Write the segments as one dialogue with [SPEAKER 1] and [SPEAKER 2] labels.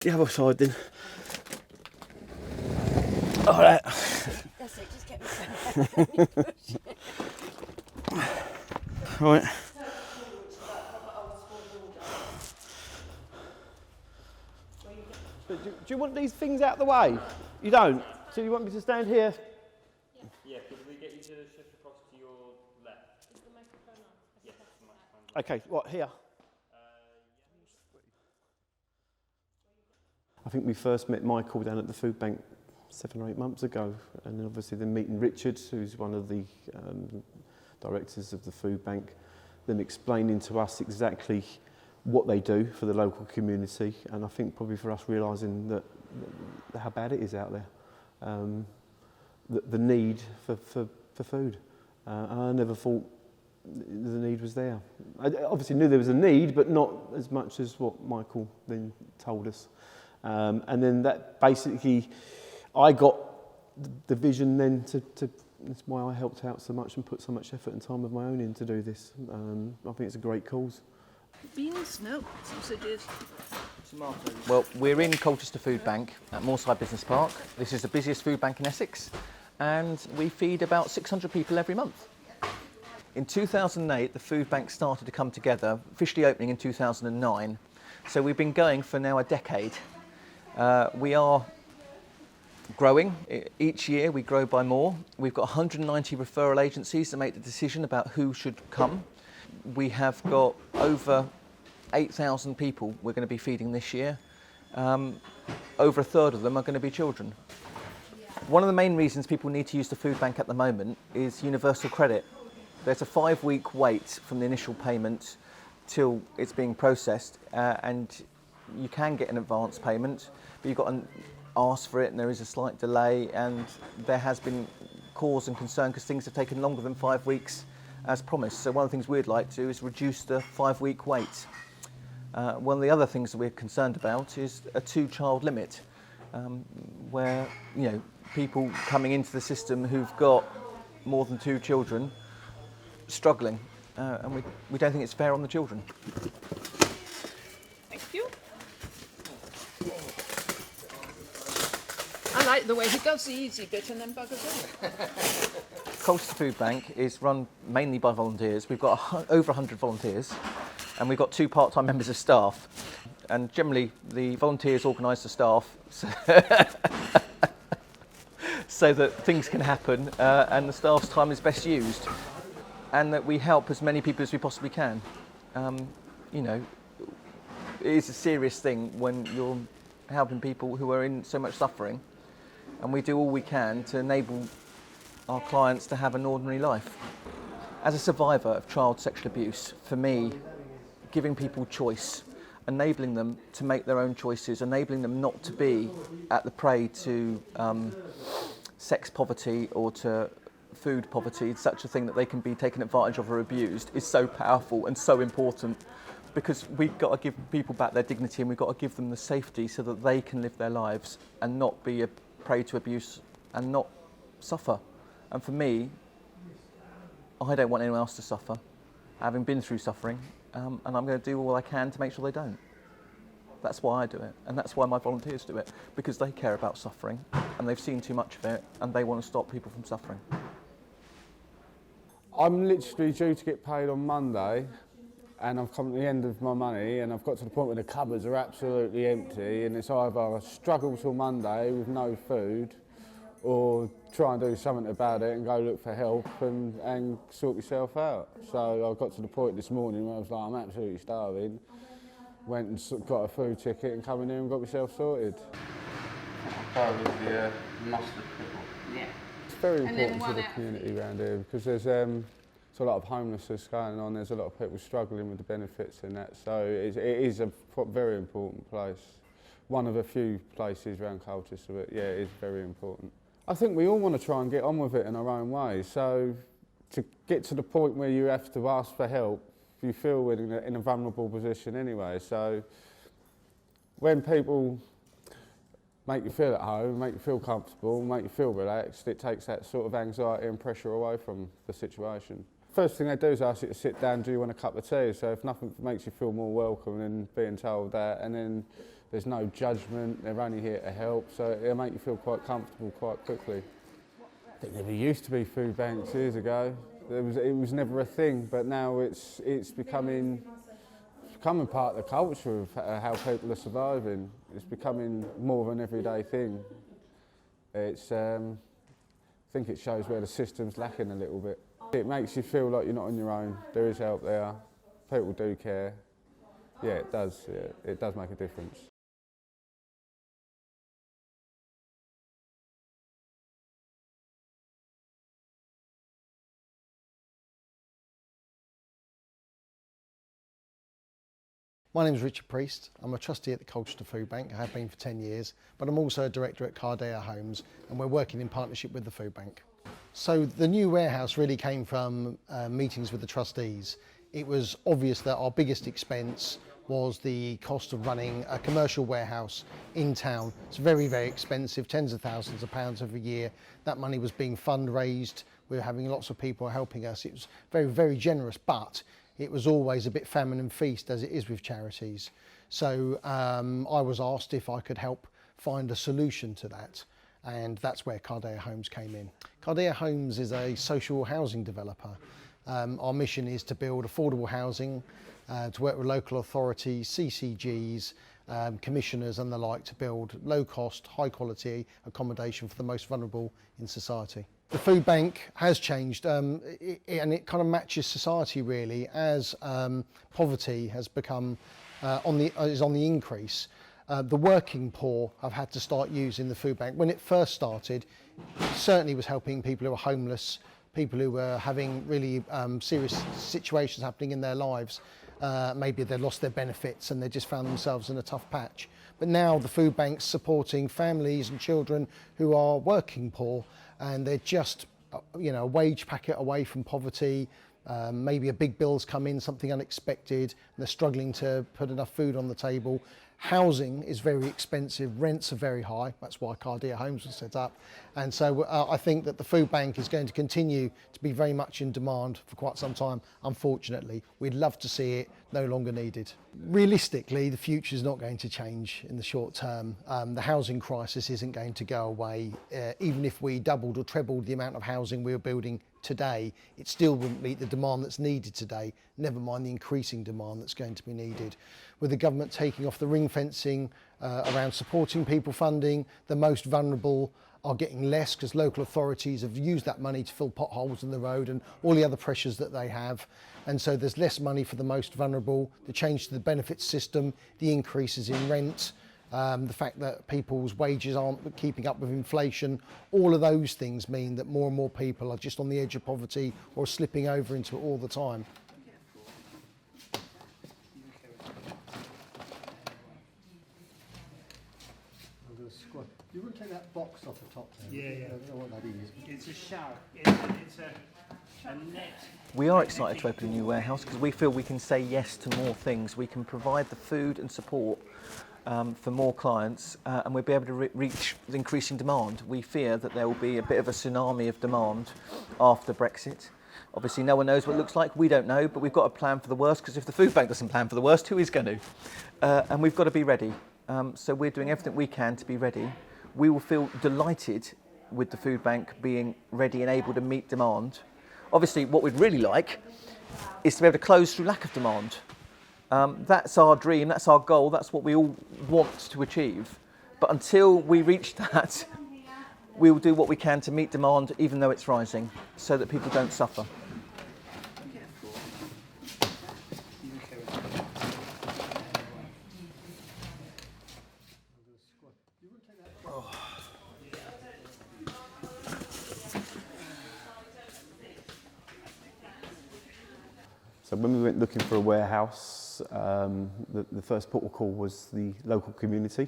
[SPEAKER 1] The other side then. Alright.
[SPEAKER 2] That's it, just get me back.
[SPEAKER 1] Right. Do you want these things out of the way? You don't? So you want me to stand here?
[SPEAKER 3] Yeah, could we get you to shift across to your left?
[SPEAKER 2] Is the microphone on?
[SPEAKER 3] Yes, the microphone.
[SPEAKER 1] Okay, what, here? I think we first met Michael down at the food bank 7 or 8 months ago, and then obviously then meeting Richard, who's one of the directors of the food bank, then explaining to us exactly what they do for the local community, and I think probably for us realising that how bad it is out there, the need for food. And I never thought the need was there. I obviously knew there was a need, but not as much as what Michael then told us. And then that basically, I got the vision then to that's why I helped out so much and put so much effort and time of my own in to do this. I think it's a great cause.
[SPEAKER 4] Beans, no, sausages.
[SPEAKER 3] Tomatoes.
[SPEAKER 5] Well, we're in Colchester Foodbank at Moorside Business Park. This is the busiest food bank in Essex, and we feed about 600 people every month. In 2008, the food bank started to come together, officially opening in 2009. So we've been going for now a decade. We are growing. Each year we grow by more. We've got 190 referral agencies that make the decision about who should come. We have got over 8,000 people we're going to be feeding this year. Over a third of them are going to be children. One of the main reasons people need to use the food bank at the moment is universal credit. There's a 5-week wait from the initial payment till it's being processed, and you can get an advance payment, but you've got to ask for it, and there is a slight delay, and there has been cause and concern because things have taken longer than 5 weeks as promised. So one of the things we'd like to do is reduce the 5-week wait. One of the other things that we're concerned about is a 2-child limit, where people coming into the system who've got more than 2 children struggling, and we don't think it's fair on the children.
[SPEAKER 4] Thank you. I like the way he does the easy bit and then buggers off.
[SPEAKER 5] Colchester Foodbank is run mainly by volunteers. We've got over 100 volunteers, and we've got 2 part-time members of staff. And generally, the volunteers organise the staff so that things can happen, and the staff's time is best used, and that we help as many people as we possibly can. It is a serious thing when you're helping people who are in so much suffering, and we do all we can to enable our clients to have an ordinary life. As a survivor of child sexual abuse, for me, giving people choice, enabling them to make their own choices, enabling them not to be at the prey to sex poverty or to food poverty, such a thing that they can be taken advantage of or abused, is so powerful and so important, because we've got to give people back their dignity, and we've got to give them the safety so that they can live their lives and not be a prey to abuse and not suffer. And for me, I don't want anyone else to suffer, having been through suffering, and I'm going to do all I can to make sure they don't. That's why I do it, and that's why my volunteers do it, because they care about suffering and they've seen too much of it and they want to stop people from suffering.
[SPEAKER 6] I'm literally due to get paid on Monday, and I've come to the end of my money, and I've got to the point where the cupboards are absolutely empty, and it's either I struggle till Monday with no food, or try and do something about it and go look for help and sort yourself out. So I got to the point this morning where I was like, I'm absolutely starving. Went and got a food ticket and come in here and got myself sorted.
[SPEAKER 7] I'll go with the mustard pickle.
[SPEAKER 4] Yeah.
[SPEAKER 6] It's very
[SPEAKER 4] And then
[SPEAKER 6] important to
[SPEAKER 4] one
[SPEAKER 6] the
[SPEAKER 4] out
[SPEAKER 6] community around here, because there's a lot of homelessness going on. There's a lot of people struggling with the benefits and that. So it is a very important place. One of a few places around Colchester, but yeah, it is very important. I think we all want to try and get on with it in our own way. So to get to the point where you have to ask for help, you feel we're in a vulnerable position anyway. So when people make you feel at home, make you feel comfortable, make you feel relaxed, it takes that sort of anxiety and pressure away from the situation. First thing they do is ask you to sit down, do you want a cup of tea? So if nothing makes you feel more welcome than being told that, and then there's no judgment, they're only here to help, so it'll make you feel quite comfortable quite quickly. There never used to be food banks years ago. It was never a thing, but now it's becoming part of the culture of how people are surviving. It's becoming more of an everyday thing. I think it shows where the system's lacking a little bit. It makes you feel like you're not on your own. There is help there. People do care. Yeah, it does. Yeah, it does make a difference.
[SPEAKER 8] My name is Richard Priest. I'm a trustee at the Colchester Foodbank. I have been for 10 years, but I'm also a director at Cardea Homes, and we're working in partnership with the food bank. So the new warehouse really came from meetings with the trustees. It was obvious that our biggest expense was the cost of running a commercial warehouse in town. It's very, very expensive, tens of thousands of pounds every year. That money was being fundraised. We were having lots of people helping us. It was very, very generous, but it was always a bit famine and feast, as it is with charities. So I was asked if I could help find a solution to that, and that's where Cardea Homes came in. Cardea Homes is a social housing developer. Our mission is to build affordable housing, to work with local authorities, CCGs, commissioners and the like, to build low cost, high quality accommodation for the most vulnerable in society. The food bank has changed and it kind of matches society really, as poverty has become is on the increase. The working poor have had to start using the food bank. When it first started, it certainly was helping people who were homeless, people who were having really serious situations happening in their lives. Maybe they lost their benefits and they just found themselves in a tough patch. But now the food bank's supporting families and children who are working poor, and they're just, a wage packet away from poverty. Maybe a big bill's come in, something unexpected, and they're struggling to put enough food on the table. Housing is very expensive, rents are very high, that's why Cardea Homes was set up. And so I think that the food bank is going to continue to be very much in demand for quite some time, unfortunately. We'd love to see it no longer needed. Realistically, the future is not going to change in the short term. The housing crisis isn't going to go away. Even if we doubled or trebled the amount of housing we were building today, it still wouldn't meet the demand that's needed today, never mind the increasing demand that's going to be needed. With the government taking off the ring fencing around supporting people funding, the most vulnerable are getting less because local authorities have used that money to fill potholes in the road and all the other pressures that they have. And so there's less money for the most vulnerable, the change to the benefits system, the increases in rent, the fact that people's wages aren't keeping up with inflation, all of those things mean that more and more people are just on the edge of poverty or slipping over into it all the time. You wouldn't take that box off the top there?
[SPEAKER 9] Yeah, yeah.
[SPEAKER 8] I don't know what that is.
[SPEAKER 9] It's a shower. It's a net.
[SPEAKER 5] We are excited to open a new warehouse because we feel we can say yes to more things. We can provide the food and support for more clients and we'll be able to reach the increasing demand. We fear that there will be a bit of a tsunami of demand after Brexit. Obviously no one knows what it looks like, we don't know, but we've got to plan for the worst, because if the food bank doesn't plan for the worst, who is going to? And we've got to be ready. So we're doing everything we can to be ready. We will feel delighted with the food bank being ready and able to meet demand. Obviously, what we'd really like is to be able to close through lack of demand. That's our dream, that's our goal, that's what we all want to achieve. But until we reach that, we will do what we can to meet demand, even though it's rising, so that people don't suffer.
[SPEAKER 1] So when we went looking for a warehouse, the first port of call was the local community,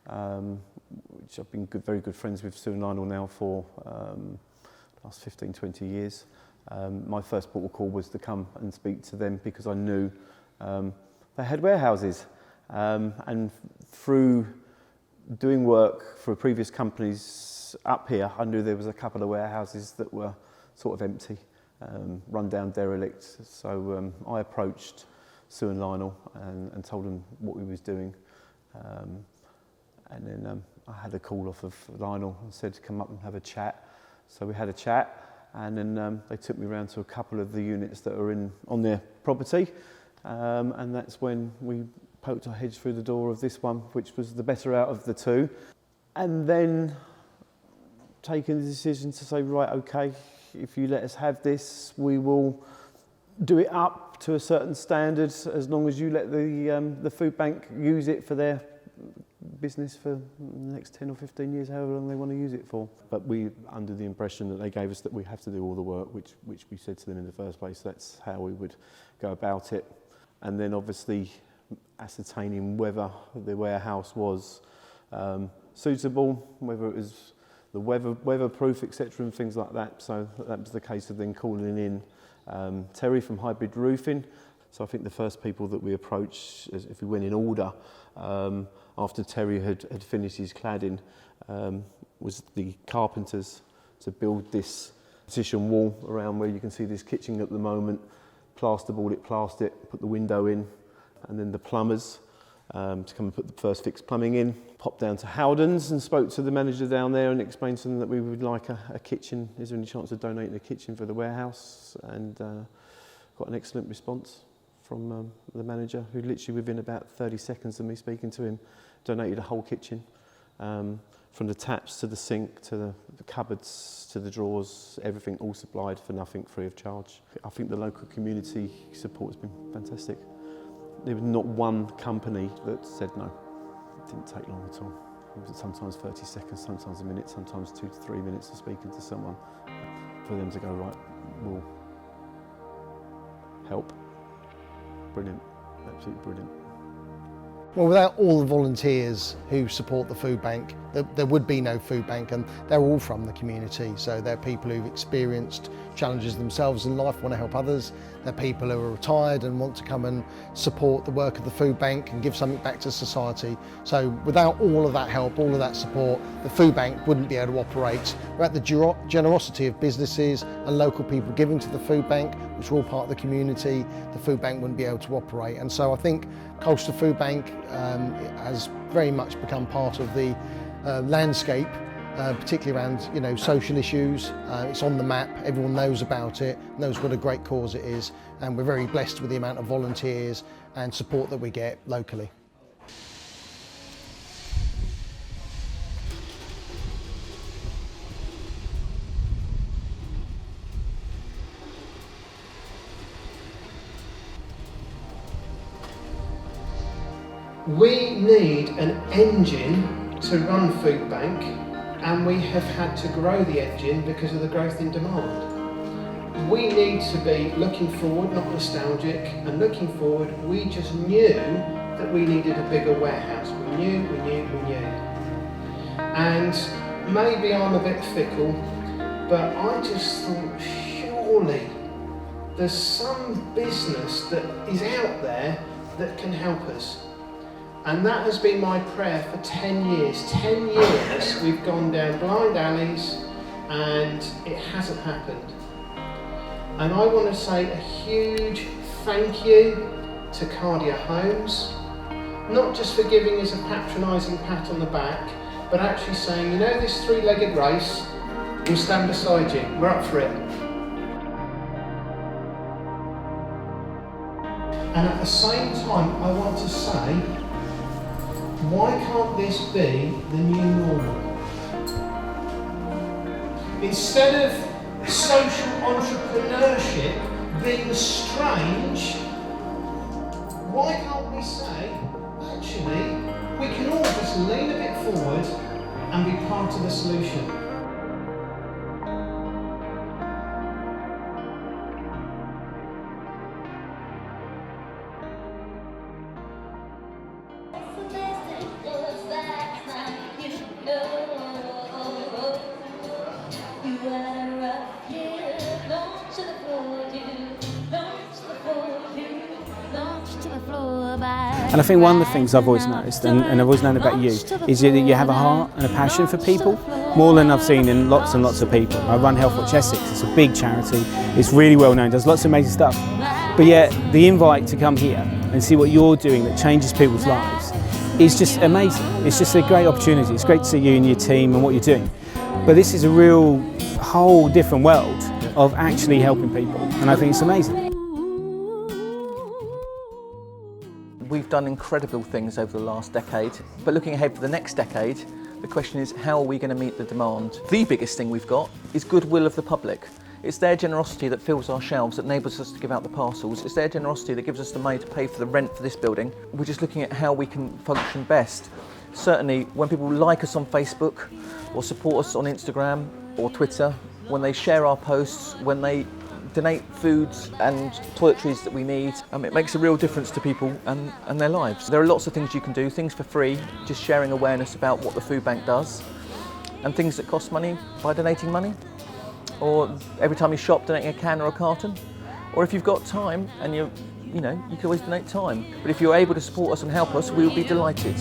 [SPEAKER 1] which I've been very good friends with Sue and Lionel now for the last 15, 20 years. My first port of call was to come and speak to them because I knew they had warehouses. And through doing work for previous companies up here, I knew there was a couple of warehouses that were sort of empty. Run down, derelict. So I approached Sue and Lionel and told them what we was doing, And then I had a call off of Lionel and said to come up and have a chat. So we had a chat, and then they took me around to a couple of the units that are on their property, and that's when we poked our heads through the door of this one, which was the better out of the two. And then taking the decision to say, right, okay, if you let us have this, we will do it up to a certain standard as long as you let the food bank use it for their business for the next 10 or 15 years, however long they want to use it for. But we under the impression that they gave us that we have to do all the work, which we said to them in the first place. That's how we would go about it. And then obviously ascertaining whether the warehouse was suitable, whether it was the weatherproof, etc., and things like that. So that was the case of then calling in Terry from Hybrid Roofing. So I think the first people that we approached, if we went in order, after Terry had finished his cladding, was the carpenters to build this partition wall around where you can see this kitchen at the moment, plasterboard it, plaster it, put the window in, and then the plumbers to come and put the first fixed plumbing in. Popped down to Howden's and spoke to the manager down there and explained to them that we would like a kitchen. Is there any chance of donating a kitchen for the warehouse? And got an excellent response from the manager, who literally within about 30 seconds of me speaking to him, donated a whole kitchen. From the taps to the sink to the cupboards to the drawers, everything all supplied for nothing, free of charge. I think the local community support has been fantastic. There was not one company that said no. It didn't take long at all. It was sometimes 30 seconds, sometimes a minute, sometimes 2 to 3 minutes of speaking to someone. For them to go, right, we'll help. Brilliant, absolutely brilliant.
[SPEAKER 8] Well, without all the volunteers who support the food bank, there would be no food bank, and they're all from the community. So they're people who've experienced challenges themselves in life, want to help others. They're people who are retired and want to come and support the work of the food bank and give something back to society. So without all of that help, all of that support, the food bank wouldn't be able to operate. Without the generosity of businesses and local people giving to the food bank, which are all part of the community, the food bank wouldn't be able to operate. And so I think Colchester Foodbank has very much become part of the landscape, particularly around social issues. It's on the map, everyone knows about it, knows what a great cause it is, and we're very blessed with the amount of volunteers and support that we get locally.
[SPEAKER 10] We need an engine to run Food Bank, and we have had to grow the engine because of the growth in demand. We need to be looking forward, not nostalgic, and looking forward. We just knew that we needed a bigger warehouse. We knew. And maybe I'm a bit fickle, but I just thought, surely there's some business that is out there that can help us. And that has been my prayer for 10 years. 10 years we've gone down blind alleys and it hasn't happened. And I want to say a huge thank you to Cardea Homes, not just for giving us a patronising pat on the back, but actually saying, this three-legged race, we'll stand beside you, we're up for it. And at the same time, I want to say, why can't this be the new normal? Instead of social entrepreneurship being strange, why can't we say, actually, we can all just lean a bit forward and be part of the solution?
[SPEAKER 11] And I think one of the things I've always noticed, and I've always known about you, is that you have a heart and a passion for people, more than I've seen in lots and lots of people. I run Health Watch Essex, it's a big charity, it's really well known, does lots of amazing stuff. But yet, the invite to come here and see what you're doing that changes people's lives is just amazing. It's just a great opportunity. It's great to see you and your team and what you're doing. But this is a real whole different world of actually helping people, and I think it's amazing.
[SPEAKER 5] We've done incredible things over the last decade, but looking ahead for the next decade, the question is, how are we going to meet the demand? The biggest thing we've got is goodwill of the public. It's their generosity that fills our shelves, that enables us to give out the parcels. It's their generosity that gives us the money to pay for the rent for this building. We're just looking at how we can function best. Certainly, when people like us on Facebook, or support us on Instagram or Twitter, when they share our posts, when they donate foods and toiletries that we need, it makes a real difference to people and their lives. There are lots of things you can do, things for free, just sharing awareness about what the food bank does, and things that cost money by donating money, or every time you shop donating a can or a carton, or if you've got time and you can always donate time. But if you're able to support us and help us, we will be delighted.